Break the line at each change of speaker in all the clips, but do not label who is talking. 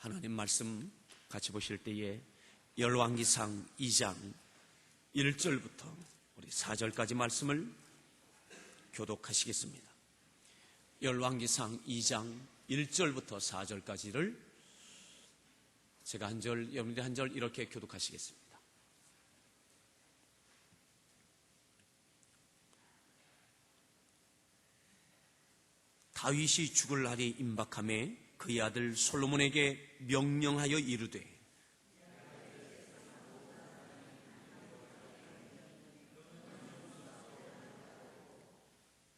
하나님 말씀 같이 보실 때에 열왕기상 2장 1절부터 우리 4절까지 말씀을 교독하시겠습니다. 열왕기상 2장 1절부터 4절까지를 제가 한 절, 여러분들이 한 절 이렇게 교독하시겠습니다. 다윗이 죽을 날이 임박하매 그의 아들 솔로몬에게 명령하여 이르되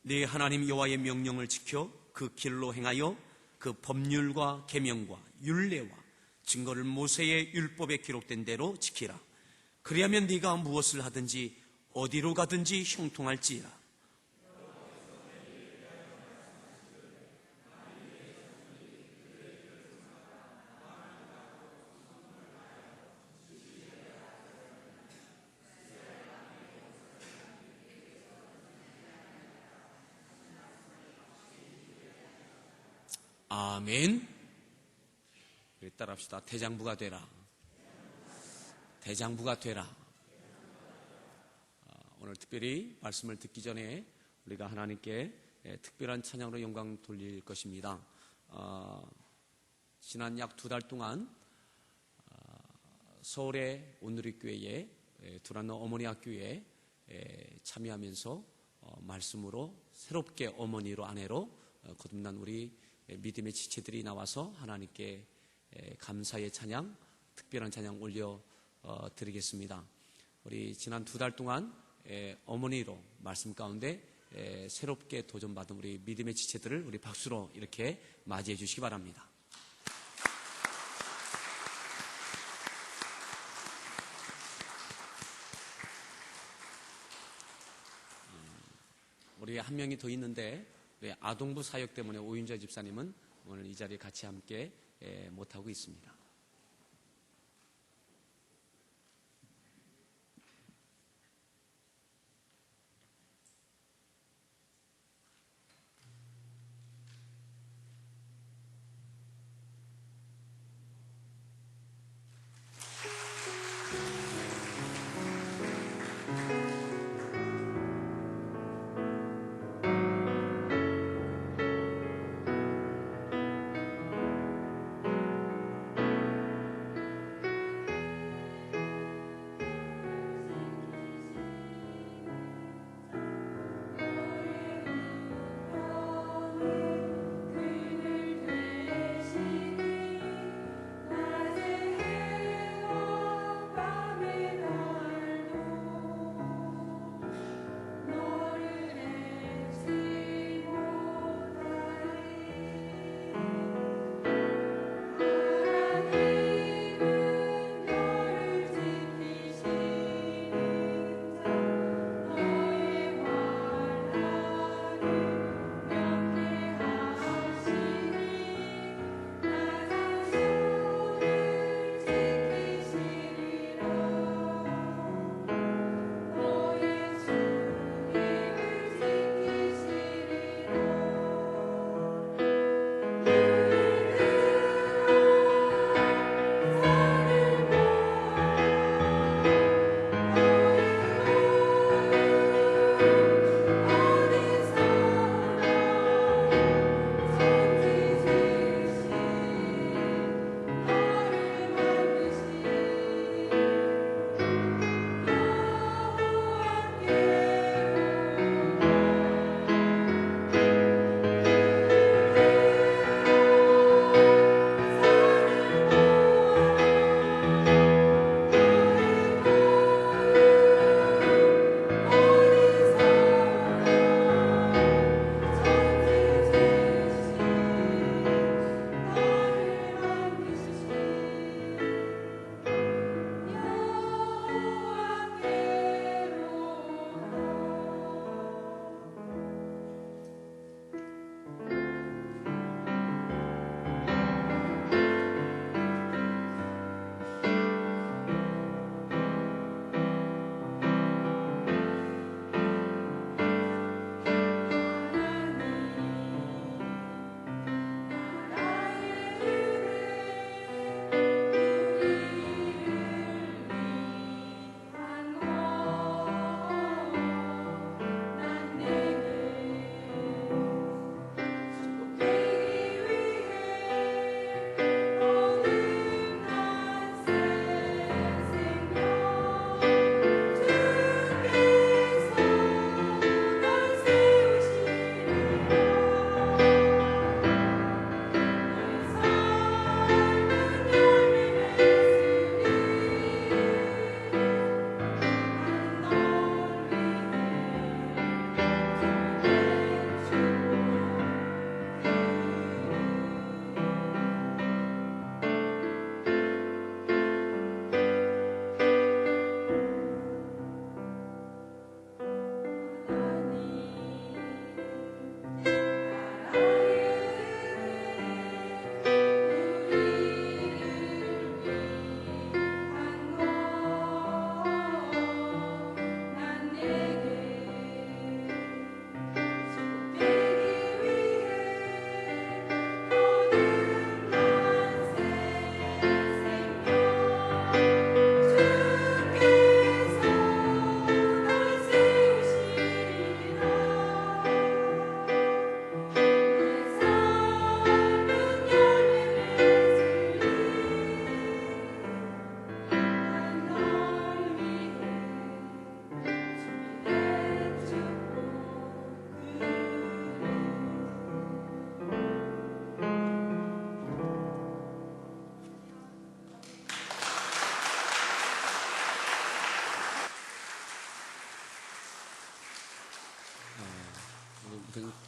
네 하나님 여호와의 명령을 지켜 그 길로 행하여 그 법률과 계명과 율례와 증거를 모세의 율법에 기록된 대로 지키라. 그리하면 네가 무엇을 하든지 어디로 가든지 형통할지라. 아멘. 따라합시다. 대장부가 되라. 대장부가 되라. 오늘 특별히 말씀을 듣기 전에 우리가 하나님께 특별한 찬양으로 영광 돌릴 것입니다. 지난 약 2달 동안 서울의 온누리교회에 두란노 어머니 학교에 참여하면서 말씀으로 새롭게 어머니로 아내로 거듭난 우리 믿음의 지체들이 나와서 하나님께 감사의 찬양, 특별한 찬양 올려 드리겠습니다. 우리 지난 2달 동안 어머니로 말씀 가운데 새롭게 도전받은 우리 믿음의 지체들을 우리 박수로 이렇게 맞이해 주시기 바랍니다. 우리 한 명이 더 있는데 아동부 사역 때문에 오윤자 집사님은 오늘 이 자리에 같이 함께 못하고 있습니다.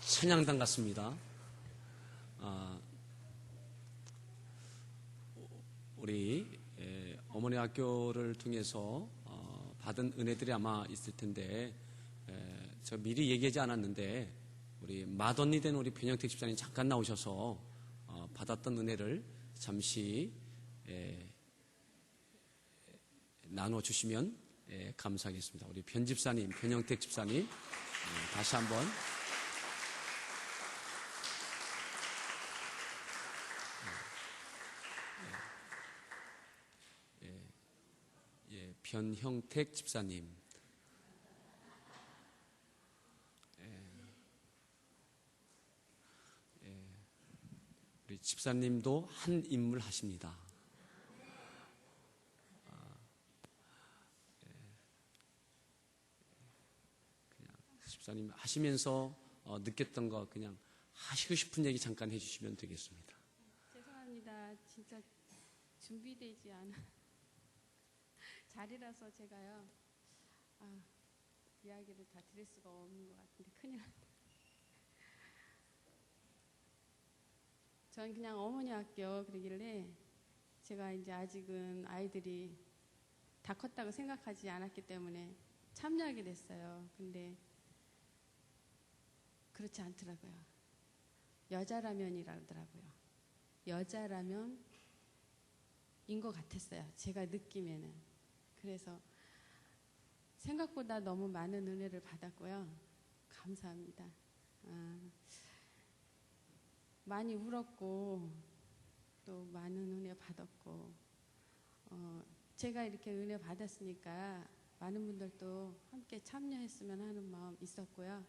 찬양단 같습니다. 우리 어머니 학교를 통해서 받은 은혜들이 아마 있을 텐데, 제가 미리 얘기하지 않았는데 우리 맏언니 된 우리 변영택 집사님 잠깐 나오셔서 받았던 은혜를 잠시 나눠주시면 감사하겠습니다. 우리 변 집사님, 변영택 집사님, 다시 한번 변형택 집사님, 우리 집사님도 한 인물 하십니다. 그냥 집사님 하시면서 느꼈던 거 그냥 하시고 싶은 얘기 잠깐 해주시면 되겠습니다.
죄송합니다. 진짜 준비되지 않은 자리라서 제가요, 이야기를 다 드릴 수가 없는 것 같은데 큰일 났네. 전 그냥 어머니 학교 그러길래 제가 이제 아직은 아이들이 다 컸다고 생각하지 않았기 때문에 참여하게 됐어요. 근데 그렇지 않더라고요. 여자라면이라더라고요. 여자라면인 것 같았어요. 제가 느낌에는. 그래서 생각보다 너무 많은 은혜를 받았고요. 감사합니다. 많이 울었고 또 많은 은혜 받았고, 제가 이렇게 은혜 받았으니까 많은 분들도 함께 참여했으면 하는 마음 있었고요.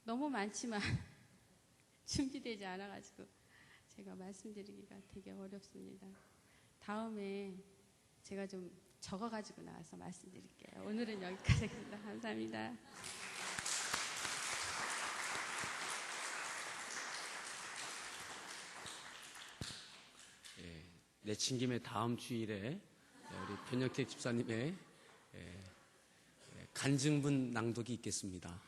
너무 많지만 준비되지 않아가지고 제가 말씀드리기가 되게 어렵습니다. 다음에 제가 좀 적어가지고 나와서 말씀드릴게요. 오늘은 여기까지입니다. 감사합니다.
내친김에 다음 주일에 우리 변혁택 집사님의 간증문 낭독이 있겠습니다.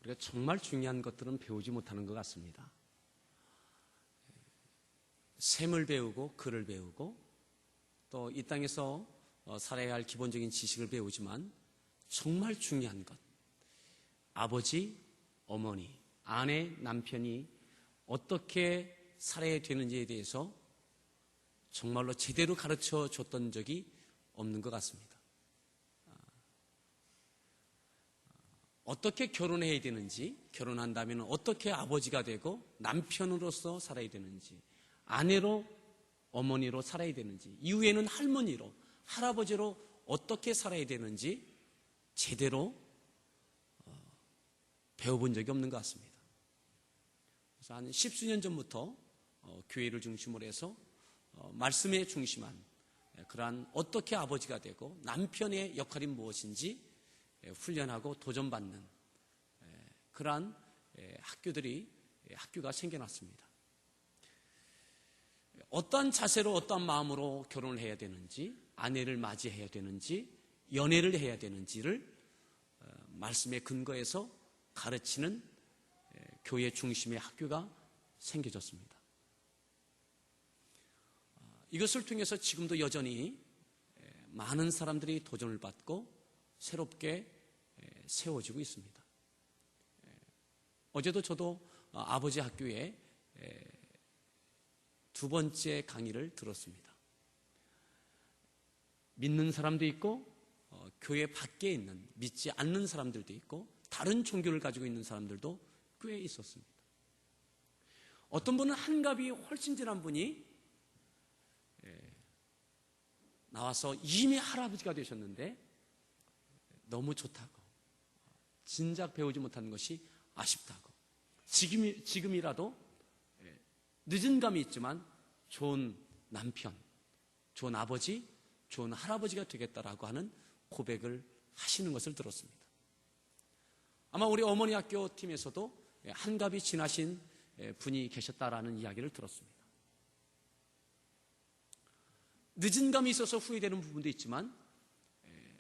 우리가 정말 중요한 것들은 배우지 못하는 것 같습니다. 셈을 배우고 글을 배우고 또 이 땅에서 살아야 할 기본적인 지식을 배우지만 정말 중요한 것, 아버지, 어머니, 아내, 남편이 어떻게 살아야 되는지에 대해서 정말로 제대로 가르쳐 줬던 적이 없는 것 같습니다. 어떻게 결혼해야 되는지, 결혼한다면 어떻게 아버지가 되고 남편으로서 살아야 되는지, 아내로, 어머니로 살아야 되는지, 이후에는 할머니로, 할아버지로 어떻게 살아야 되는지 제대로 배워본 적이 없는 것 같습니다. 그래서 한 10수년 전부터 교회를 중심으로 해서 말씀에 중심한 그러한 어떻게 아버지가 되고 남편의 역할이 무엇인지 훈련하고 도전받는 그러한 학교가 생겨났습니다. 어떠한 자세로 어떠한 마음으로 결혼을 해야 되는지, 아내를 맞이해야 되는지, 연애를 해야 되는지를 말씀에 근거해서 가르치는 교회 중심의 학교가 생겨졌습니다. 이것을 통해서 지금도 여전히 많은 사람들이 도전을 받고 새롭게 세워지고 있습니다. 어제도 저도 아버지 학교에 두 번째 강의를 들었습니다. 믿는 사람도 있고 교회 밖에 있는 믿지 않는 사람들도 있고 다른 종교를 가지고 있는 사람들도 꽤 있었습니다. 어떤 분은 한갑이 훨씬 지난 분이 나와서 이미 할아버지가 되셨는데 너무 좋다고, 진작 배우지 못하는 것이 아쉽다고, 지금이라도 늦은 감이 있지만 좋은 남편, 좋은 아버지, 좋은 할아버지가 되겠다라고 하는 고백을 하시는 것을 들었습니다. 아마 우리 어머니 학교 팀에서도 한갑이 지나신 분이 계셨다라는 이야기를 들었습니다. 늦은 감이 있어서 후회되는 부분도 있지만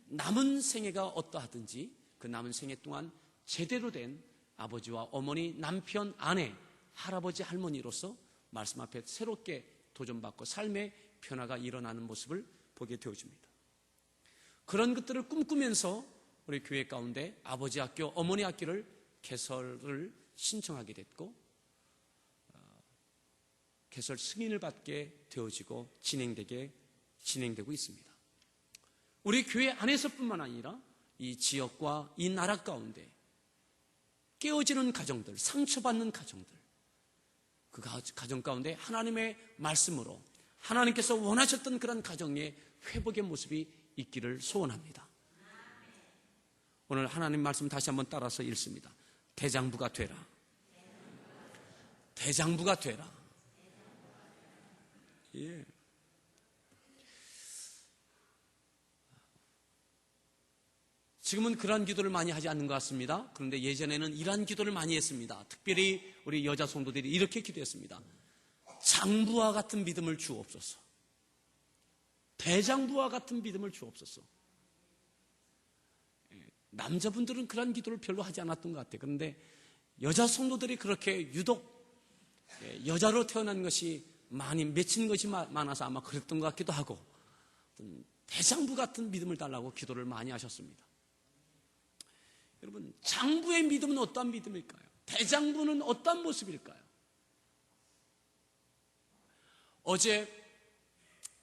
남은 생애가 어떠하든지 그 남은 생애 동안 제대로 된 아버지와 어머니, 남편, 아내, 할아버지, 할머니로서 말씀 앞에 새롭게 도전받고 삶의 변화가 일어나는 모습을 보게 되어줍니다. 그런 것들을 꿈꾸면서 우리 교회 가운데 아버지 학교, 어머니 학교를 개설을 신청하게 됐고 개설 승인을 받게 되어지고 진행되고 있습니다. 우리 교회 안에서뿐만 아니라 이 지역과 이 나라 가운데 깨어지는 가정들, 상처받는 가정들, 그 가정 가운데 하나님의 말씀으로 하나님께서 원하셨던 그런 가정의 회복의 모습이 있기를 소원합니다. 오늘 하나님 말씀 다시 한번 따라서 읽습니다. 대장부가 되라. 대장부가 되라. 예. 지금은 그러한 기도를 많이 하지 않는 것 같습니다. 그런데 예전에는 이러한 기도를 많이 했습니다. 특별히 우리 여자 성도들이 이렇게 기도했습니다. 장부와 같은 믿음을 주옵소서. 대장부와 같은 믿음을 주옵소서. 남자분들은 그러한 기도를 별로 하지 않았던 것 같아요. 그런데 여자 성도들이 그렇게 유독 여자로 태어난 것이 많이 맺힌 것이 많아서 아마 그랬던 것 같기도 하고 대장부 같은 믿음을 달라고 기도를 많이 하셨습니다. 여러분, 장부의 믿음은 어떠한 믿음일까요? 대장부는 어떠한 모습일까요? 어제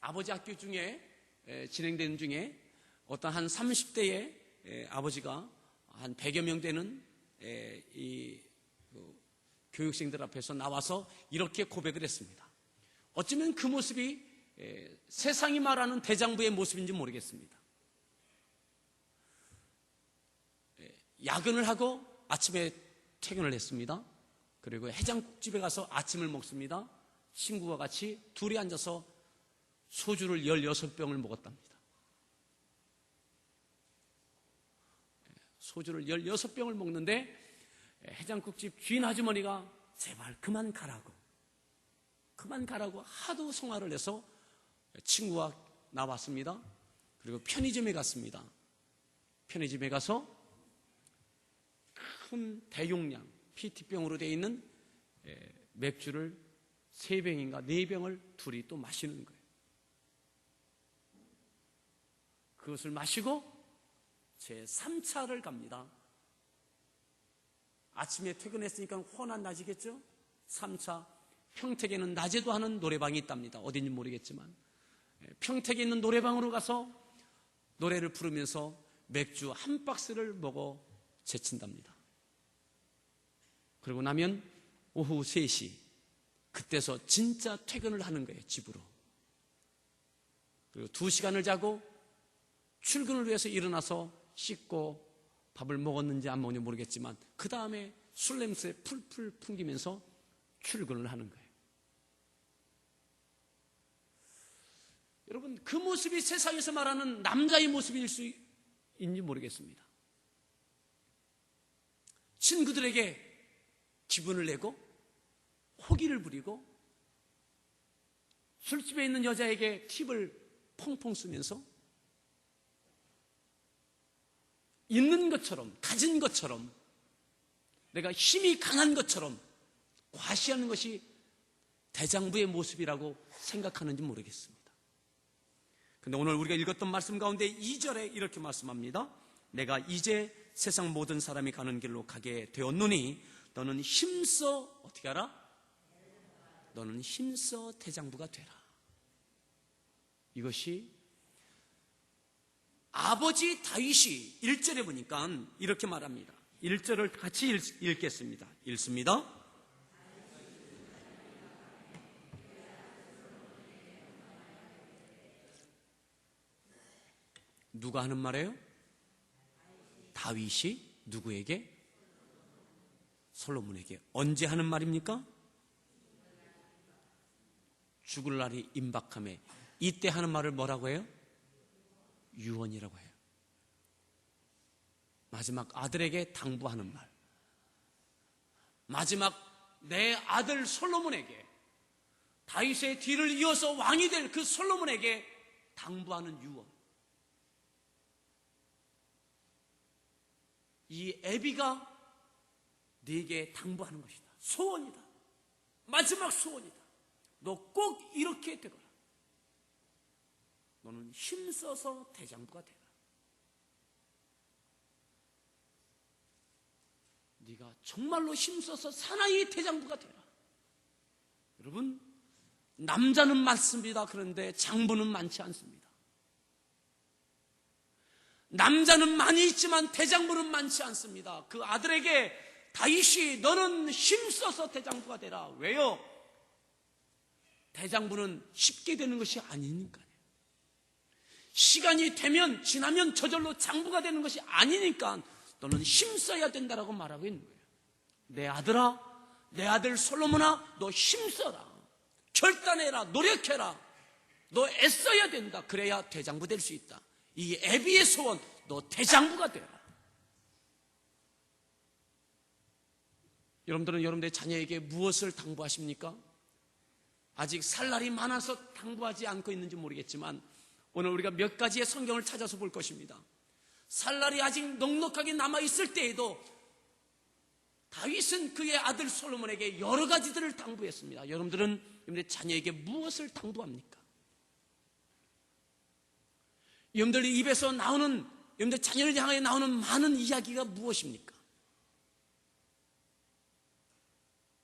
아버지 학교 중에 진행되는 중에 어떤 한 30대의 아버지가 한 100여 명 되는 이 교육생들 앞에서 나와서 이렇게 고백을 했습니다. 어쩌면 그 모습이 세상이 말하는 대장부의 모습인지 모르겠습니다. 야근을 하고 아침에 퇴근을 했습니다. 그리고 해장국집에 가서 아침을 먹습니다. 친구와 같이 둘이 앉아서 소주를 16병을 먹었답니다. 소주를 16병을 먹는데 해장국집 주인 아주머니가 제발 그만 가라고 하도 성화를 해서 친구와 나왔습니다. 그리고 편의점에 갔습니다. 편의점에 가서 큰 대용량 PT병으로 되어 있는 맥주를 3병인가 4병을 둘이 또 마시는 거예요. 그것을 마시고 제 3차를 갑니다. 아침에 퇴근했으니까 훤한 낮이겠죠? 3차. 평택에는 낮에도 하는 노래방이 있답니다. 어딘지 모르겠지만 평택에 있는 노래방으로 가서 노래를 부르면서 맥주 한 박스를 먹어 제친답니다. 그러고 나면 오후 3시 그때서 진짜 퇴근을 하는 거예요. 집으로. 그리고 2시간을 자고 출근을 위해서 일어나서 씻고 밥을 먹었는지 안 먹는지 모르겠지만 그 다음에 술 냄새 풀풀 풍기면서 출근을 하는 거예요. 여러분, 그 모습이 세상에서 말하는 남자의 모습일 수 있는지 모르겠습니다. 친구들에게 기분을 내고 호기를 부리고 술집에 있는 여자에게 팁을 펑펑 쓰면서 있는 것처럼, 가진 것처럼, 내가 힘이 강한 것처럼 과시하는 것이 대장부의 모습이라고 생각하는지 모르겠습니다. 근데 오늘 우리가 읽었던 말씀 가운데 2절에 이렇게 말씀합니다. 내가 이제 세상 모든 사람이 가는 길로 가게 되었노니 너는 힘써 어떻게 하라? 너는 힘써 대장부가 되라. 이것이 아버지 다윗이 1절에 보니까 이렇게 말합니다. 1절을 같이 읽겠습니다. 읽습니다. 누가 하는 말이에요? 다윗이 누구에게? 솔로몬에게. 언제 하는 말입니까? 죽을 날이 임박함에. 이때 하는 말을 뭐라고 해요? 유언이라고 해요. 마지막 아들에게 당부하는 말. 마지막 내 아들 솔로몬에게, 다윗의 뒤를 이어서 왕이 될 그 솔로몬에게 당부하는 유언. 이 애비가 네게 당부하는 것이다. 소원이다. 마지막 소원이다. 너 꼭 이렇게 되거라. 너는 힘써서 대장부가 되라. 네가 정말로 힘써서 사나이 대장부가 되라. 여러분, 남자는 많습니다. 그런데 장부는 많지 않습니다. 남자는 많이 있지만 대장부는 많지 않습니다. 그 아들에게 다윗이 너는 힘써서 대장부가 되라. 왜요? 대장부는 쉽게 되는 것이 아니니까요. 시간이 되면 지나면 저절로 장부가 되는 것이 아니니까 너는 힘써야 된다라고 말하고 있는 거예요. 내 아들아, 내 아들 솔로몬아, 너 힘써라. 결단해라. 노력해라. 너 애써야 된다. 그래야 대장부 될 수 있다. 이 애비의 소원, 너 대장부가 되라. 여러분들은 여러분들의 자녀에게 무엇을 당부하십니까? 아직 살 날이 많아서 당부하지 않고 있는지 모르겠지만 오늘 우리가 몇 가지의 성경을 찾아서 볼 것입니다. 살 날이 아직 넉넉하게 남아있을 때에도 다윗은 그의 아들 솔로몬에게 여러 가지들을 당부했습니다. 여러분들은 여러분들의 자녀에게 무엇을 당부합니까? 여러분들의 입에서 나오는, 여러분들 자녀를 향해 나오는 많은 이야기가 무엇입니까?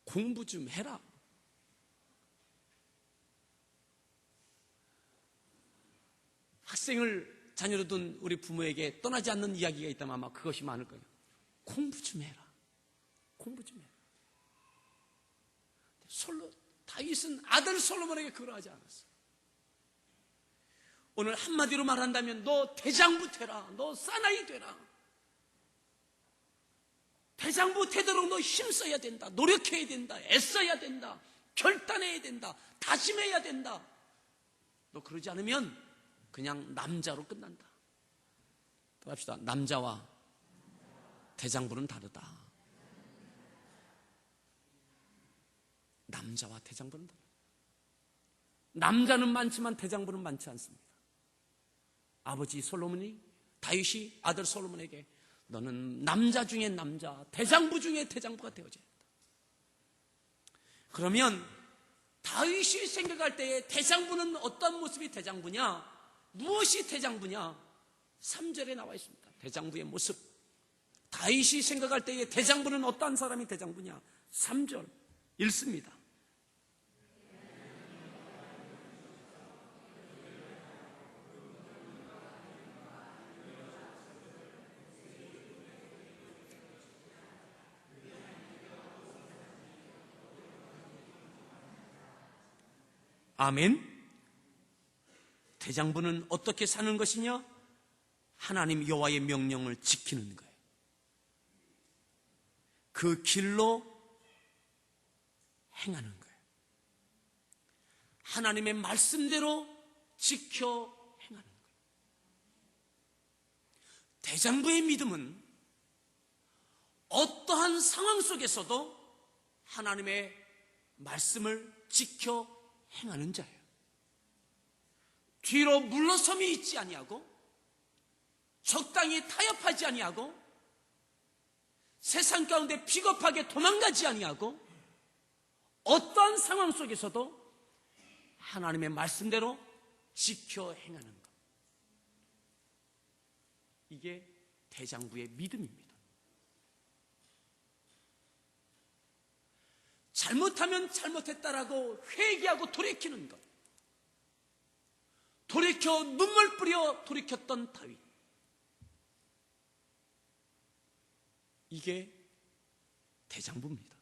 공부 좀 해라. 학생을 자녀로 둔 우리 부모에게 떠나지 않는 이야기가 있다면 아마 그것이 많을 거예요. 공부 좀 해라. 공부 좀 해라. 다윗은 아들 솔로몬에게 그걸 하지 않았어. 오늘 한마디로 말한다면 너 대장부 되라. 너 사나이 되라. 대장부 되도록 너 힘써야 된다. 노력해야 된다. 애써야 된다. 결단해야 된다. 다짐해야 된다. 너 그러지 않으면 그냥 남자로 끝난다. 또 합시다. 남자와 대장부는 다르다. 남자와 대장부는 다르다. 남자는 많지만 대장부는 많지 않습니다. 아버지 솔로몬이, 다윗이 아들 솔로몬에게 너는 남자 중에 남자, 대장부 중에 대장부가 되어져야 한다. 그러면 다윗이 생각할 때에 대장부는 어떤 모습이 대장부냐? 무엇이 대장부냐? 3절에 나와 있습니다. 대장부의 모습. 다윗이 생각할 때에 대장부는 어떤 사람이 대장부냐? 3절 읽습니다. 아멘. 대장부는 어떻게 사는 것이냐? 하나님 여호와의 명령을 지키는 거예요. 그 길로 행하는 거예요. 하나님의 말씀대로 지켜 행하는 거예요. 대장부의 믿음은 어떠한 상황 속에서도 하나님의 말씀을 지켜 행하는 자예요. 뒤로 물러섬이 있지 아니하고 적당히 타협하지 아니하고 세상 가운데 비겁하게 도망가지 아니하고 어떠한 상황 속에서도 하나님의 말씀대로 지켜 행하는 것. 이게 대장부의 믿음입니다. 잘못하면 잘못했다라고 회개하고 돌이키는 것. 돌이켜 눈물 뿌려 돌이켰던 다윗. 이게 대장부입니다.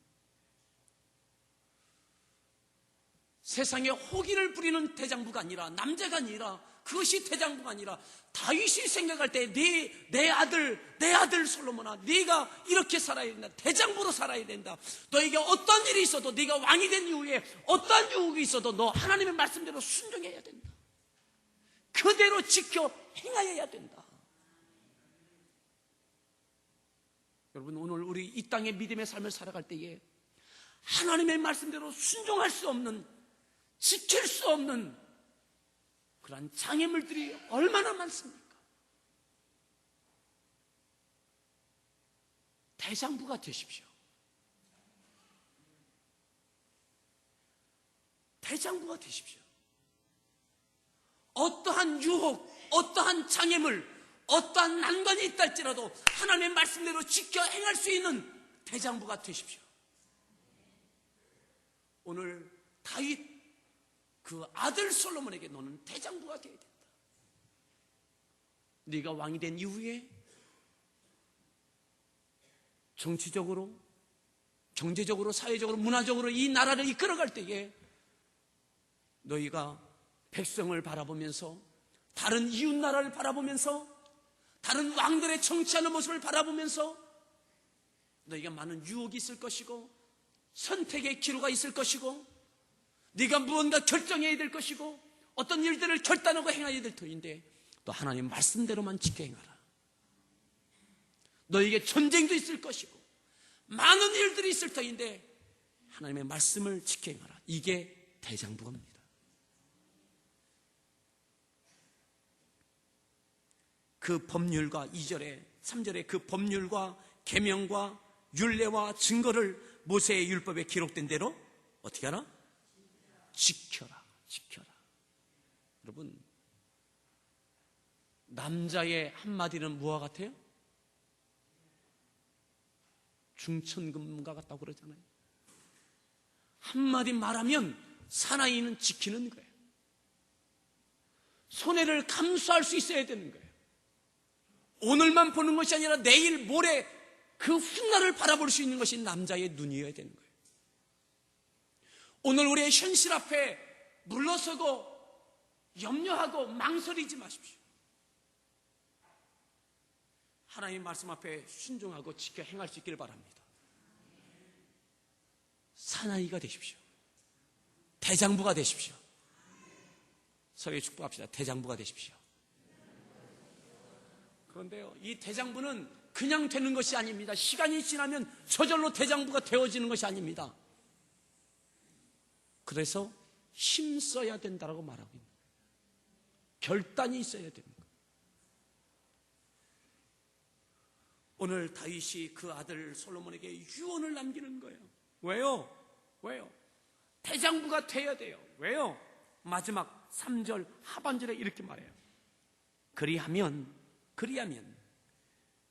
세상에 호기를 부리는 대장부가 아니라, 남자가 아니라, 그것이 대장부가 아니라 다윗이 생각할 때 내 아들 솔로몬아, 네가 이렇게 살아야 된다. 대장부로 살아야 된다. 너에게 어떤 일이 있어도, 네가 왕이 된 이후에 어떤 유혹이 있어도 너 하나님의 말씀대로 순종해야 된다. 그대로 지켜 행하여야 된다. 여러분, 오늘 우리 이 땅의 믿음의 삶을 살아갈 때에 하나님의 말씀대로 순종할 수 없는, 지킬 수 없는 그러한 장애물들이 얼마나 많습니까? 대장부가 되십시오. 대장부가 되십시오. 어떠한 유혹, 어떠한 장애물, 어떠한 난관이 있다 할지라도 하나님의 말씀대로 지켜 행할 수 있는 대장부가 되십시오. 오늘 다윗 그 아들 솔로몬에게 너는 대장부가 되어야 된다. 네가 왕이 된 이후에 정치적으로, 경제적으로, 사회적으로, 문화적으로 이 나라를 이끌어갈 때에 너희가 백성을 바라보면서, 다른 이웃 나라를 바라보면서, 다른 왕들의 정치하는 모습을 바라보면서 너희가 많은 유혹이 있을 것이고 선택의 기로가 있을 것이고 네가 무언가 결정해야 될 것이고 어떤 일들을 결단하고 행해야 될 터인데 또 하나님 말씀대로만 지켜 행하라. 너에게 전쟁도 있을 것이고 많은 일들이 있을 터인데 하나님의 말씀을 지켜 행하라. 이게 대장부입니다. 그 법률과 2절에 3절에 그 법률과 계명과 율례와 증거를 모세의 율법에 기록된 대로 어떻게 하라? 지켜라. 지켜라. 여러분, 남자의 한마디는 무엇과 같아요? 중천금과 같다고 그러잖아요. 한마디 말하면 사나이는 지키는 거예요. 손해를 감수할 수 있어야 되는 거예요. 오늘만 보는 것이 아니라 내일 모레 그 훗날을 바라볼 수 있는 것이 남자의 눈이어야 되는 거예요. 오늘 우리의 현실 앞에 물러서고 염려하고 망설이지 마십시오. 하나님의 말씀 앞에 순종하고 지켜 행할 수 있기를 바랍니다. 사나이가 되십시오. 대장부가 되십시오. 서로에 축복합시다. 대장부가 되십시오. 그런데요, 이 대장부는 그냥 되는 것이 아닙니다. 시간이 지나면 저절로 대장부가 되어지는 것이 아닙니다. 그래서 힘써야 된다고 말하고 있는 거예요. 결단이 있어야 되는 거예요. 오늘 다윗이 그 아들 솔로몬에게 유언을 남기는 거예요. 왜요? 대장부가 되어야 돼요. 왜요? 마지막 3절 하반절에 이렇게 말해요. 그리하면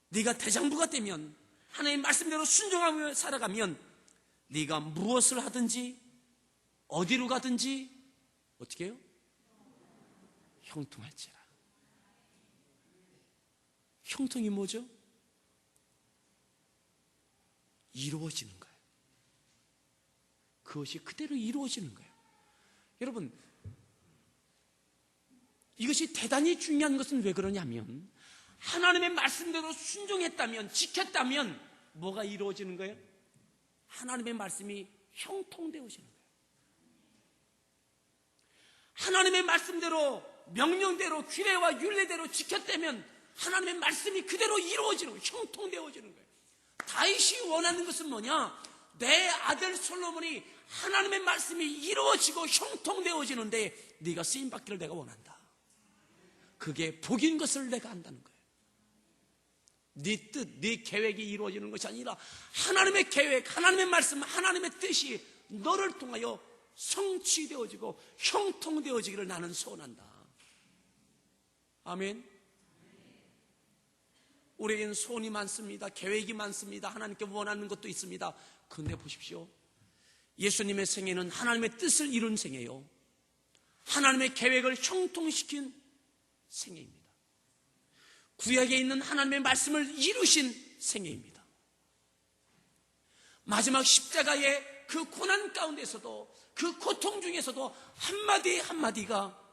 네가 대장부가 되면 하나님의 말씀대로 순종하며 살아가면 네가 무엇을 하든지 어디로 가든지 어떻게 해요? 형통할지라. 형통이 뭐죠? 이루어지는 거예요. 그것이 그대로 이루어지는 거예요. 여러분, 이것이 대단히 중요한 것은 왜 그러냐면 하나님의 말씀대로 순종했다면, 지켰다면 뭐가 이루어지는 거예요? 하나님의 말씀이 형통되어지는 거예요. 하나님의 말씀대로, 명령대로, 규례와 율례대로 지켰다면 하나님의 말씀이 그대로 이루어지는 거예요. 형통되어지는 거예요. 다윗이 원하는 것은 뭐냐? 내 아들 솔로몬이 하나님의 말씀이 이루어지고 형통되어지는데 네가 쓰임받기를 내가 원한다. 그게 복인 것을 내가 안다는 거예요. 네 뜻, 네 계획이 이루어지는 것이 아니라 하나님의 계획, 하나님의 말씀, 하나님의 뜻이 너를 통하여 성취되어지고 형통되어지기를 나는 소원한다. 아멘. 우리에게는 소원이 많습니다. 계획이 많습니다. 하나님께 원하는 것도 있습니다. 그런데 보십시오. 예수님의 생애는 하나님의 뜻을 이룬 생애요. 하나님의 계획을 형통시킨 생애입니다. 구약에 있는 하나님의 말씀을 이루신 생애입니다. 마지막 십자가의 그 고난 가운데서도, 그 고통 중에서도 한마디 한마디가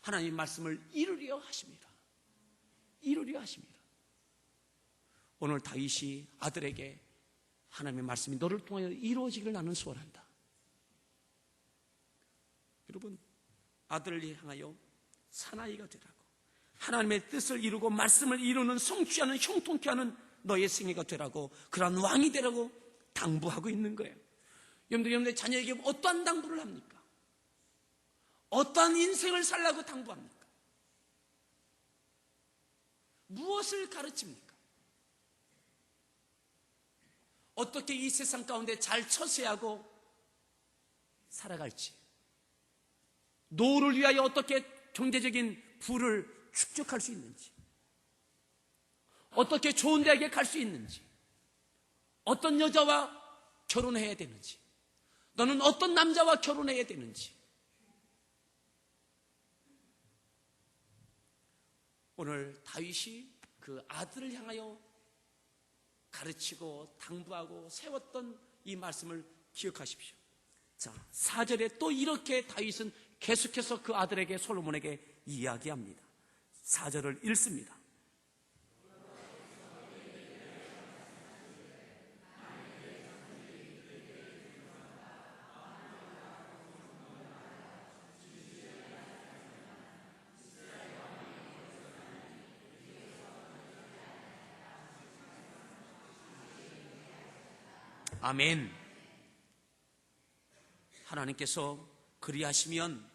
하나님의 말씀을 이루려 하십니다. 이루려 하십니다. 오늘 다윗이 아들에게 하나님의 말씀이 너를 통하여 이루어지기를 나는 소원한다. 여러분, 아들을 향하여 사나이가 되라고, 하나님의 뜻을 이루고 말씀을 이루는, 성취하는, 형통케 하는 너의 생애가 되라고, 그러한 왕이 되라고 당부하고 있는 거예요. 여러분들 자녀에게 어떠한 당부를 합니까? 어떠한 인생을 살라고 당부합니까? 무엇을 가르칩니까? 어떻게 이 세상 가운데 잘 처세하고 살아갈지, 노후를 위하여 어떻게 경제적인 부를 축적할 수 있는지, 어떻게 좋은 대학에 갈 수 있는지, 어떤 여자와 결혼해야 되는지, 너는 어떤 남자와 결혼해야 되는지. 오늘 다윗이 그 아들을 향하여 가르치고 당부하고 세웠던 이 말씀을 기억하십시오. 자, 4절에 또 이렇게 다윗은 계속해서 그 아들에게, 솔로몬에게 이야기합니다. 4절을 읽습니다. 아멘. 하나님께서 그리하시면,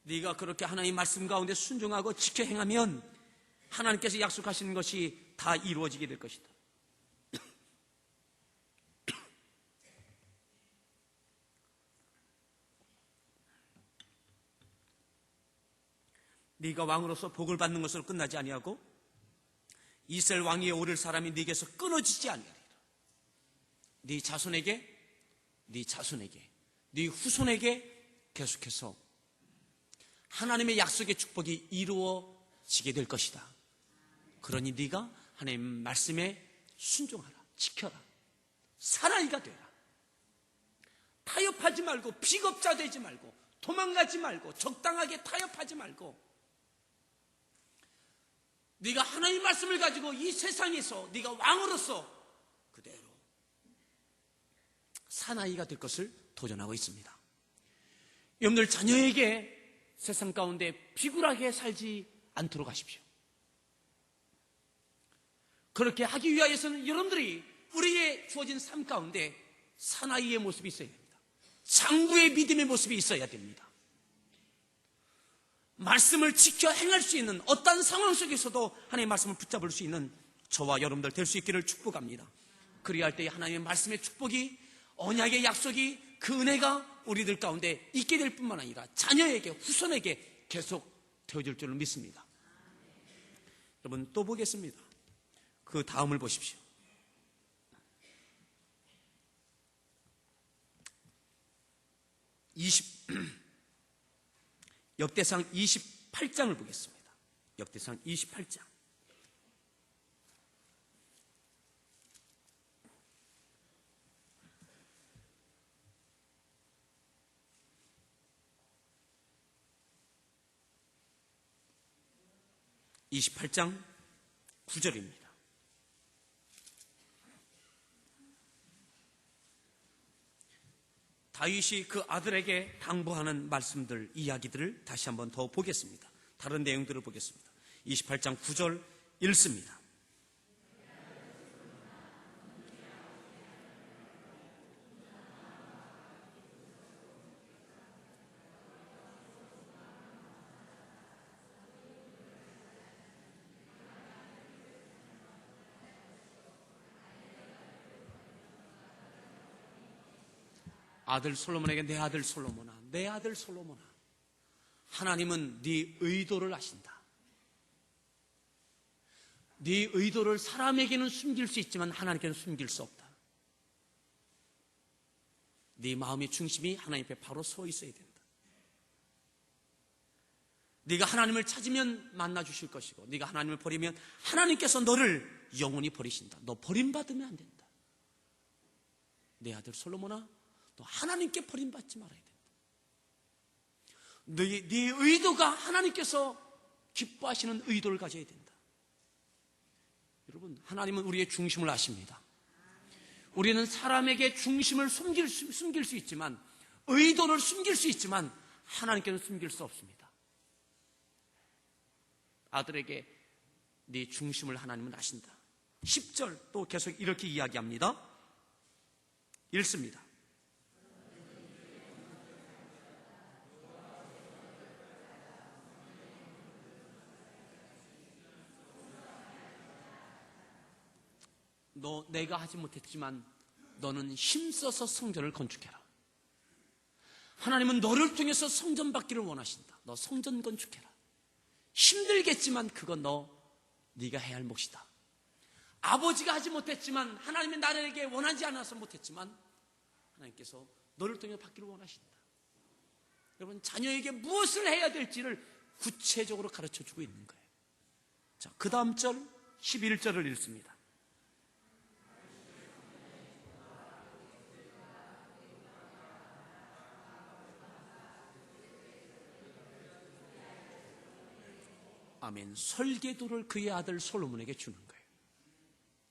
네가 그렇게 하나님의 말씀 가운데 순종하고 지켜 행하면 하나님께서 약속하시는 것이 다 이루어지게 될 것이다. 네가 왕으로서 복을 받는 것으로 끝나지 아니하고 이스라엘 왕위에 오를 사람이 네게서 끊어지지 아니하리라. 네 자손에게, 네 후손에게 계속해서 하나님의 약속의 축복이 이루어지게 될 것이다. 그러니 네가 하나님 말씀에 순종하라, 지켜라, 사나이가 되라. 타협하지 말고, 비겁자 되지 말고, 도망가지 말고, 적당하게 타협하지 말고, 네가 하나님의 말씀을 가지고 이 세상에서 네가 왕으로서 그대로 사나이가 될 것을 도전하고 있습니다. 여러분들 자녀에게 세상 가운데 비굴하게 살지 않도록 하십시오. 그렇게 하기 위하여서는 여러분들이 우리의 주어진 삶 가운데 사나이의 모습이 있어야 됩니다. 장부의 믿음의 모습이 있어야 됩니다. 말씀을 지켜 행할 수 있는 어떤 상황 속에서도 하나님의 말씀을 붙잡을 수 있는 저와 여러분들 될 수 있기를 축복합니다. 그리할 때 하나님의 말씀의 축복이, 언약의 약속이, 그 은혜가 우리들 가운데 있게 될 뿐만 아니라 자녀에게, 후손에게 계속 되어질 줄을 믿습니다. 여러분, 또 보겠습니다. 그 다음을 보십시오. 역대상 28장을 보겠습니다. 역대상 28장. (28장) 9절입니다. 다윗이 그 아들에게 당부하는 말씀들, 이야기들을 다시 한번 더 보겠습니다. 다른 내용들을 보겠습니다. 28장 9절 읽습니다. 아들 솔로몬에게, 내 아들 솔로몬아, 내 아들 솔로몬아, 하나님은 네 의도를 아신다. 네 의도를 사람에게는 숨길 수 있지만 하나님께는 숨길 수 없다. 네 마음의 중심이 하나님 앞에 바로 서 있어야 된다. 네가 하나님을 찾으면 만나 주실 것이고, 네가 하나님을 버리면 하나님께서 너를 영원히 버리신다. 너 버림받으면 안 된다. 내 아들 솔로몬아, 너 하나님께 버림받지 말아야 된다. 네 의도가 하나님께서 기뻐하시는 의도를 가져야 된다. 여러분, 하나님은 우리의 중심을 아십니다. 우리는 사람에게 중심을 숨길 수 있지만, 의도를 숨길 수 있지만 하나님께는 숨길 수 없습니다. 아들에게 네 중심을 하나님은 아신다. 10절 또 계속 이렇게 이야기합니다. 읽습니다. 내가 하지 못했지만 너는 힘써서 성전을 건축해라. 하나님은 너를 통해서 성전 받기를 원하신다. 너 성전 건축해라. 힘들겠지만 그건 네가 해야 할 몫이다. 아버지가 하지 못했지만, 하나님이 나에게 원하지 않아서 못했지만 하나님께서 너를 통해 받기를 원하신다. 여러분, 자녀에게 무엇을 해야 될지를 구체적으로 가르쳐주고 있는 거예요. 자, 그 다음 절 11절을 읽습니다. 아멘. 설계도를 그의 아들 솔로몬에게 주는 거예요.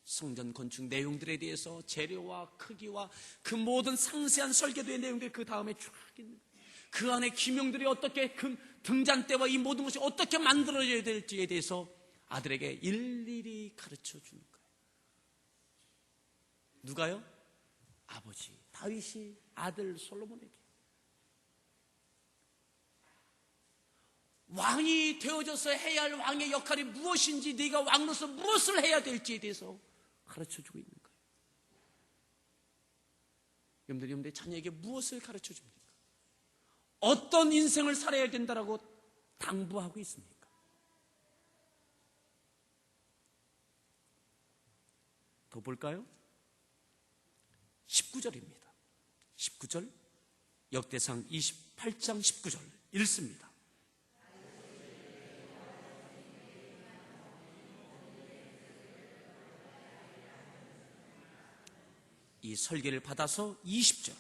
성전 건축 내용들에 대해서 재료와 크기와 그 모든 상세한 설계도의 내용들이 그 다음에 쫙 있는 거예요. 그 안에 기명들이 어떻게 등잔대와 이 모든 것이 어떻게 만들어져야 될지에 대해서 아들에게 일일이 가르쳐 주는 거예요. 누가요? 아버지 다윗이 아들 솔로몬에게. 왕이 되어져서 해야 할 왕의 역할이 무엇인지, 네가 왕으로서 무엇을 해야 될지에 대해서 가르쳐주고 있는 거예요. 여러분들의 자녀에게 무엇을 가르쳐줍니까? 어떤 인생을 살아야 된다라고 당부하고 있습니까? 더 볼까요? 19절입니다. 19절, 역대상 28장 19절 읽습니다. 이 설계를 받아서 20절,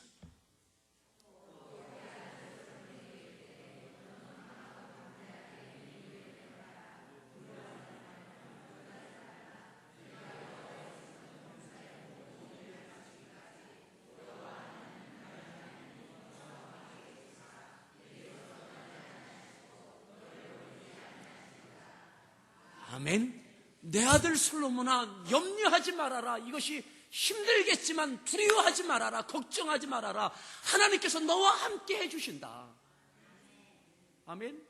아멘. 내 아들 솔로몬아, 염려하지 말아라. 이것이 힘들겠지만 두려워하지 말아라. 걱정하지 말아라. 하나님께서 너와 함께 해주신다. 아멘.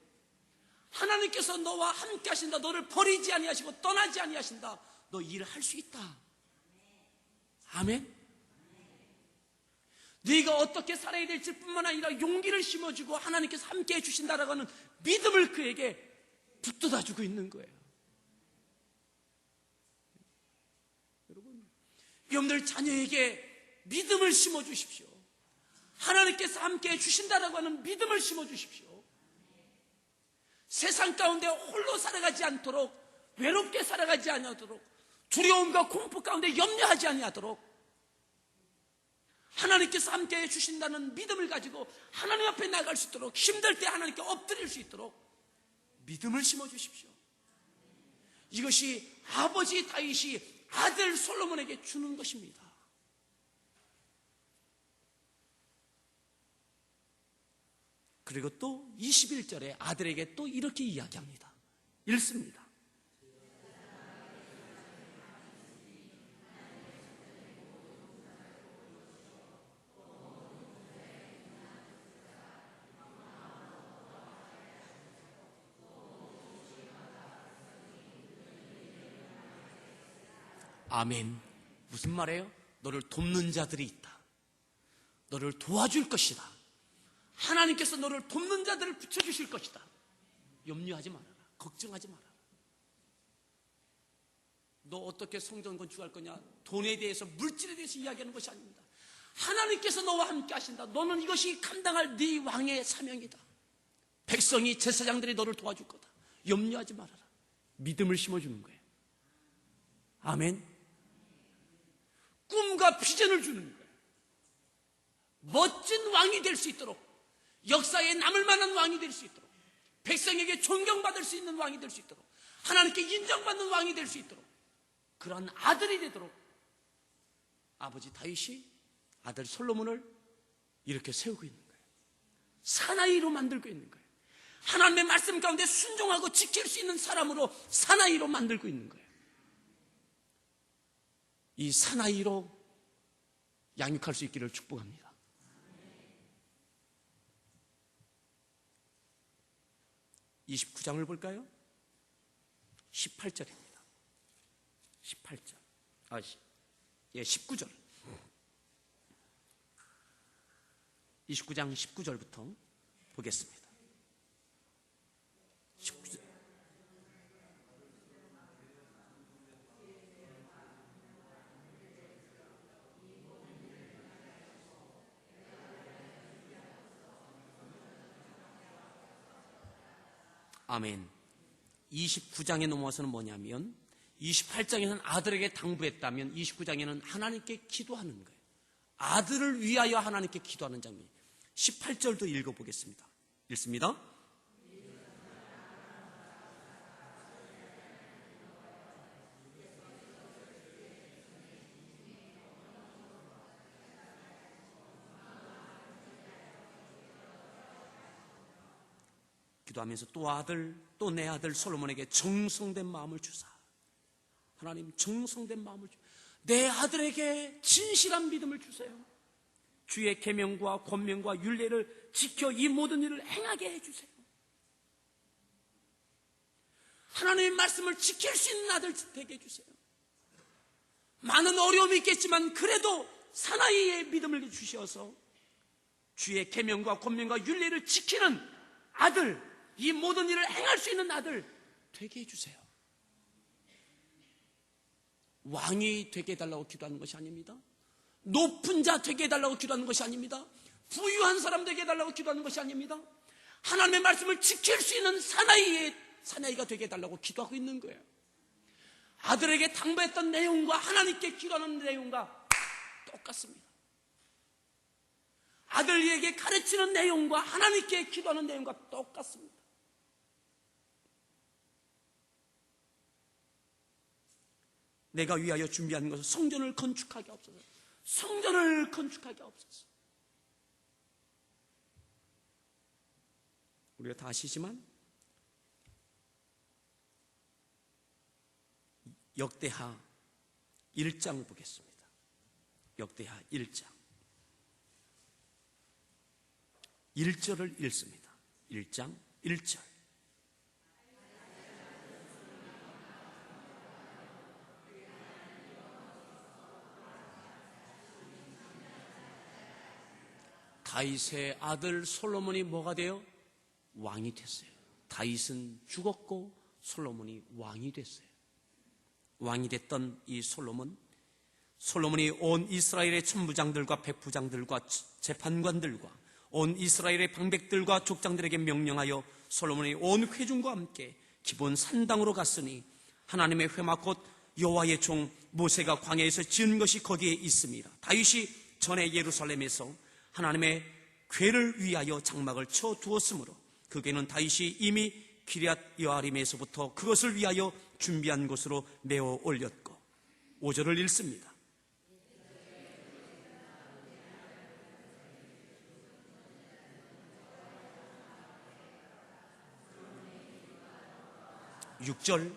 하나님께서 너와 함께 하신다. 너를 버리지 아니하시고 떠나지 아니하신다. 너 일할 수 있다. 아멘. 네가 어떻게 살아야 될지 뿐만 아니라 용기를 심어주고 하나님께서 함께 해주신다라고 하는 믿음을 그에게 붙들어주고 있는 거예요. 여러분들 자녀에게 믿음을 심어주십시오. 하나님께서 함께 해주신다라고 하는 믿음을 심어주십시오. 세상 가운데 홀로 살아가지 않도록, 외롭게 살아가지 않도록, 두려움과 공포 가운데 염려하지 아니하도록 하나님께서 함께 해주신다는 믿음을 가지고 하나님 앞에 나갈 수 있도록, 힘들 때 하나님께 엎드릴 수 있도록 믿음을 심어주십시오. 이것이 아버지 다윗이 아들 솔로몬에게 주는 것입니다. 그리고 또 21절에 아들에게 또 이렇게 이야기합니다. 읽습니다. 아멘. 무슨 말이에요? 너를 돕는 자들이 있다. 너를 도와줄 것이다. 하나님께서 너를 돕는 자들을 붙여주실 것이다. 염려하지 말아라. 걱정하지 말아라. 너 어떻게 성전 건축할 거냐? 돈에 대해서, 물질에 대해서 이야기하는 것이 아닙니다. 하나님께서 너와 함께 하신다. 너는 이것이 감당할 네 왕의 사명이다. 백성이, 제사장들이 너를 도와줄 거다. 염려하지 말아라. 믿음을 심어주는 거예요. 아멘. 꿈과 비전을 주는 거예요. 멋진 왕이 될 수 있도록, 역사에 남을 만한 왕이 될 수 있도록, 백성에게 존경받을 수 있는 왕이 될 수 있도록, 하나님께 인정받는 왕이 될 수 있도록, 그러한 아들이 되도록 아버지 다윗이 아들 솔로몬을 이렇게 세우고 있는 거예요. 사나이로 만들고 있는 거예요. 하나님의 말씀 가운데 순종하고 지킬 수 있는 사람으로 사나이로 만들고 있는 거예요. 이 사나이로 양육할 수 있기를 축복합니다. (29) 29장을 볼까요? 18절입니다. 18절. 19절. 29장 19절부터 보겠습니다. 19절. 아멘. 29장에 넘어와서는 뭐냐면 28장에는 아들에게 당부했다면 29장에는 하나님께 기도하는 거예요. 아들을 위하여 하나님께 기도하는 장면. 18절도 읽어보겠습니다. 읽습니다. 기도하면서 또 내 아들 솔로몬에게 정성된 마음을 주사. 하나님 정성된 마음을 주사. 내 아들에게 진실한 믿음을 주세요. 주의 계명과 권명과 율례를 지켜 이 모든 일을 행하게 해주세요. 하나님의 말씀을 지킬 수 있는 아들 되게 해주세요. 많은 어려움이 있겠지만 그래도 사나이의 믿음을 주셔서 주의 계명과 권명과 율례를 지키는 아들, 이 모든 일을 행할 수 있는 아들 되게 해주세요. 왕이 되게 해달라고 기도하는 것이 아닙니다. 높은 자 되게 해달라고 기도하는 것이 아닙니다. 부유한 사람 되게 해달라고 기도하는 것이 아닙니다. 하나님의 말씀을 지킬 수 있는 사나이가 되게 해달라고 기도하고 있는 거예요. 아들에게 당부했던 내용과 하나님께 기도하는 내용과 똑같습니다. 아들에게 가르치는 내용과 하나님께 기도하는 내용과 똑같습니다. 내가 위하여 준비한 것은 성전을 건축하게 없어서. 성전을 건축하게 없어서. 우리가 다 아시지만 역대하 1장을 보겠습니다. 역대하 1장 1절을 읽습니다. 1장 1절. 다윗의 아들 솔로몬이 뭐가 돼요? 왕이 됐어요. 다윗은 죽었고 솔로몬이 왕이 됐어요. 왕이 됐던 이 솔로몬이 온 이스라엘의 천부장들과 백부장들과 재판관들과 온 이스라엘의 방백들과 족장들에게 명령하여 솔로몬이 온 회중과 함께 기본 산당으로 갔으니 하나님의 회막 곧 여호와의 종 모세가 광야에서 지은 것이 거기에 있습니다. 다윗이 전에 예루살렘에서 하나님의 궤를 위하여 장막을 쳐 두었으므로 그 궤는 다윗이 이미 기럇 여아림에서부터 그것을 위하여 준비한 곳으로 메어 올렸고. 5절을 읽습니다. 육 절.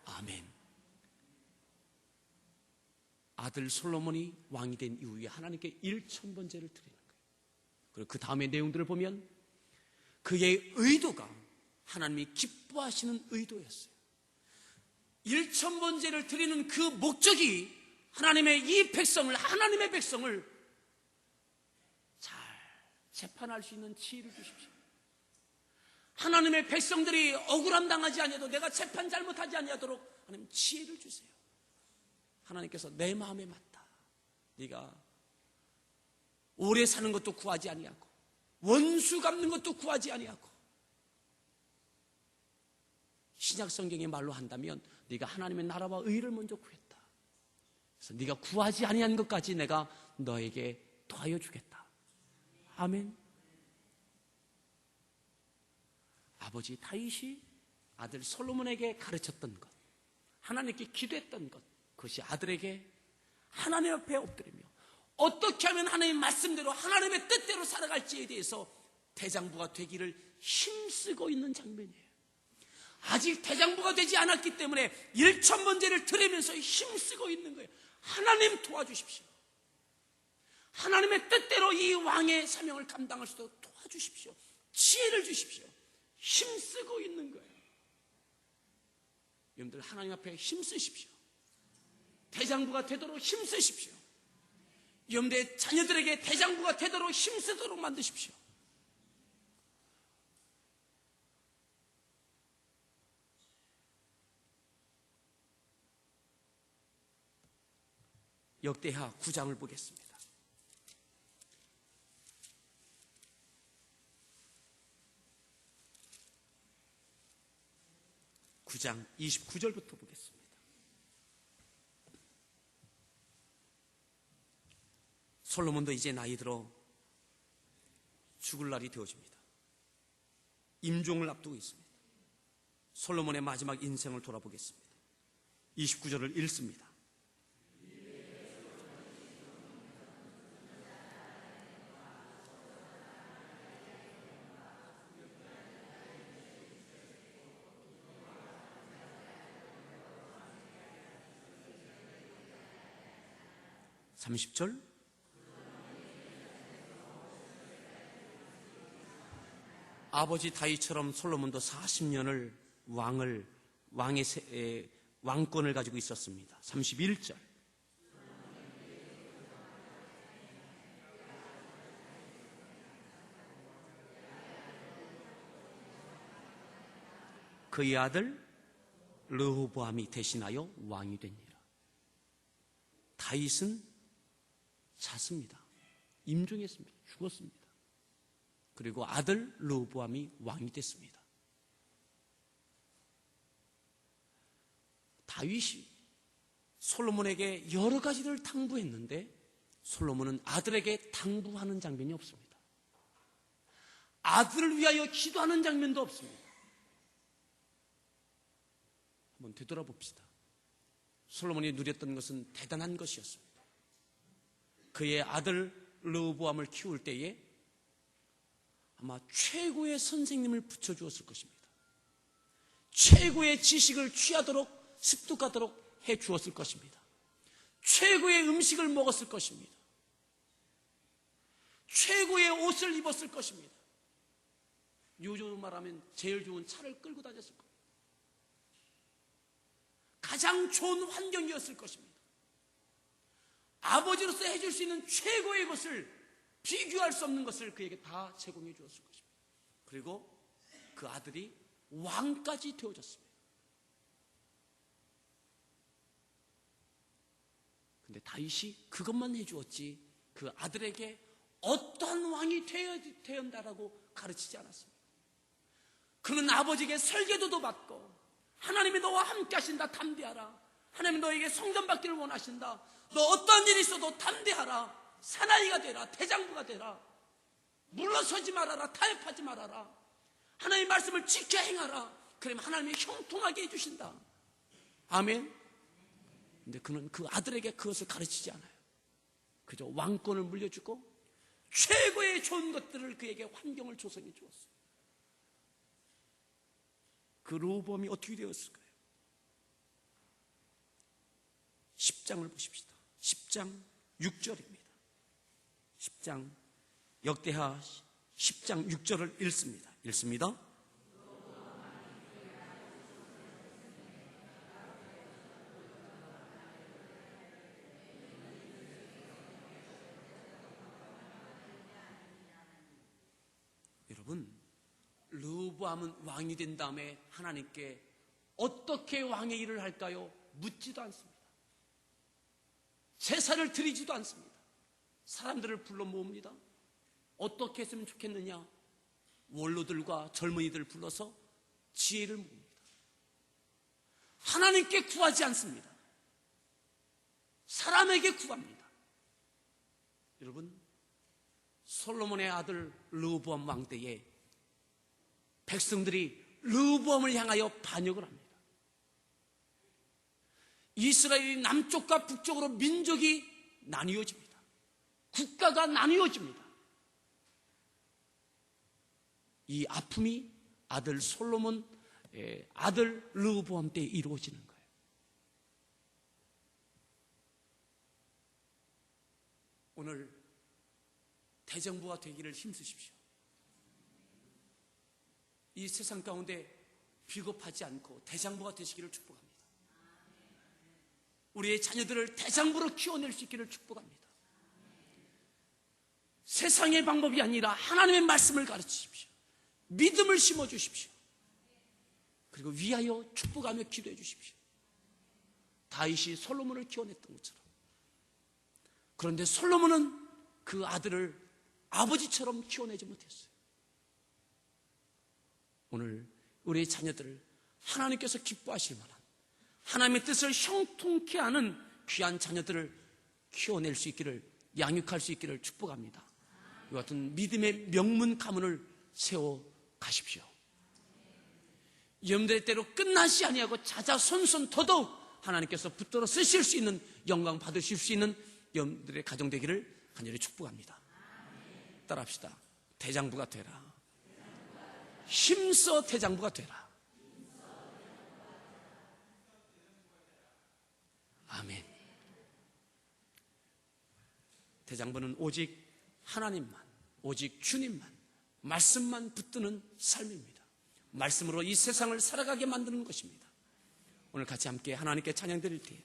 아멘. 아들 솔로몬이 왕이 된 이후에 하나님께 1000번제를 드리는 거예요. 그리고 그 다음의 내용들을 보면 그의 의도가 하나님이 기뻐하시는 의도였어요. 1000번제를 드리는 그 목적이 하나님의 백성을 잘 재판할 수 있는 지혜를 주십시오. 하나님의 백성들이 억울함 당하지 아니하도록, 내가 재판 잘못하지 아니하도록 하나님 지혜를 주세요. 하나님께서 내 마음에 맞다. 네가 오래 사는 것도 구하지 아니하고 원수 갚는 것도 구하지 아니하고, 신약 성경의 말로 한다면 네가 하나님의 나라와 의를 먼저 구했다. 그래서 네가 구하지 아니한 것까지 내가 너에게 더하여 주겠다. 아멘. 아버지 다윗이 아들 솔로몬에게 가르쳤던 것, 하나님께 기도했던 것, 그것이 아들에게 하나님 앞에 엎드리며 어떻게 하면 하나님의 말씀대로 하나님의 뜻대로 살아갈지에 대해서 대장부가 되기를 힘쓰고 있는 장면이에요. 아직 대장부가 되지 않았기 때문에 1000번제를 드리면서 힘쓰고 있는 거예요. 하나님 도와주십시오. 하나님의 뜻대로 이 왕의 사명을 감당할 수 있도록 도와주십시오. 지혜를 주십시오. 힘쓰고 있는 거예요. 여러분들 하나님 앞에 힘쓰십시오. 대장부가 되도록 힘쓰십시오. 여러분들의 자녀들에게 대장부가 되도록 힘쓰도록 만드십시오. 역대하 9장을 보겠습니다. 9장 29절부터 보겠습니다. 솔로몬도 이제 나이 들어 죽을 날이 되어집니다. 임종을 앞두고 있습니다. 솔로몬의 마지막 인생을 돌아보겠습니다. 29절을 읽습니다. (30절) 아버지 다윗처럼 솔로몬도 40년을 왕권을 가지고 있었습니다. 31절 그의 아들 르호보암이 대신하여 왕이 되니라. 다윗은 잤습니다. 임종했습니다. 죽었습니다. 그리고 아들 르호보암이 왕이 됐습니다. 다윗이 솔로몬에게 여러 가지를 당부했는데 솔로몬은 아들에게 당부하는 장면이 없습니다. 아들을 위하여 기도하는 장면도 없습니다. 한번 되돌아봅시다. 솔로몬이 누렸던 것은 대단한 것이었습니다. 그의 아들 르호보암을 키울 때에 아마 최고의 선생님을 붙여주었을 것입니다. 최고의 지식을 취하도록 습득하도록 해주었을 것입니다. 최고의 음식을 먹었을 것입니다. 최고의 옷을 입었을 것입니다. 요즘 말하면 제일 좋은 차를 끌고 다녔을 겁니다. 가장 좋은 환경이었을 것입니다. 아버지로서 해줄 수 있는 최고의 것을, 비교할 수 없는 것을 그에게 다 제공해 주었을 것입니다. 그리고 그 아들이 왕까지 되어졌습니다. 근데 다윗이 그것만 해주었지 그 아들에게 어떠한 왕이 되어야 한다라고 가르치지 않았습니다. 그는 아버지에게 설계도도 받고 하나님이 너와 함께 하신다, 담대하라. 하나님이 너에게 성전 받기를 원하신다. 너 어떠한 일이 있어도 담대하라. 사나이가 되라. 대장부가 되라. 물러서지 말아라. 타협하지 말아라. 하나님의 말씀을 지켜 행하라. 그러면 하나님이 형통하게 해주신다. 아멘. 근데 그는 그 아들에게 그것을 가르치지 않아요. 그저 왕권을 물려주고 최고의 좋은 것들을 그에게 환경을 조성해 주었어요. 그 르호보암이 어떻게 되었을까요? 10장을 보십시다. 10장 6절입니다. 10장 역대하 10장 6절을 읽습니다. 여러분, 르호보암은 왕이 된 다음에 하나님께 어떻게 왕의 일을 할까요? 묻지도 않습니다. 제사를 드리지도 않습니다. 사람들을 불러 모읍니다. 어떻게 했으면 좋겠느냐? 원로들과 젊은이들을 불러서 지혜를 모읍니다. 하나님께 구하지 않습니다. 사람에게 구합니다. 여러분, 솔로몬의 아들 르호보암 왕 때에 백성들이 르호보암을 향하여 반역을 합니다. 이스라엘이 남쪽과 북쪽으로 민족이 나뉘어집니다. 국가가 나뉘어집니다. 이 아픔이 아들 솔로몬, 아들 르호보암 때에 이루어지는 거예요. 오늘 대정부가 되기를 힘쓰십시오. 이 세상 가운데 비겁하지 않고 대장부가 되시기를 축복합니다. 우리의 자녀들을 대장부로 키워낼 수 있기를 축복합니다. 세상의 방법이 아니라 하나님의 말씀을 가르치십시오. 믿음을 심어주십시오. 그리고 위하여 축복하며 기도해 주십시오. 다윗이 솔로몬을 키워냈던 것처럼. 그런데 솔로몬은 그 아들을 아버지처럼 키워내지 못했어요. 오늘 우리의 자녀들을 하나님께서 기뻐하실 만한 하나님의 뜻을 형통케 하는 귀한 자녀들을 키워낼 수 있기를, 양육할 수 있기를 축복합니다. 이 같은 믿음의 명문 가문을 세워 가십시오. 여러분들의 때로 끝나지 아니하고 자자손손 더더욱 하나님께서 붙들어 쓰실 수 있는, 영광 받으실 수 있는 여러분들의 가정 되기를 간절히 축복합니다. 따라합시다. 대장부가 되라. 힘써 대장부가 되라. 아멘. 대장부는 오직 하나님만, 오직 주님만, 말씀만 붙드는 삶입니다. 말씀으로 이 세상을 살아가게 만드는 것입니다. 오늘 같이 함께 하나님께 찬양 드릴 때에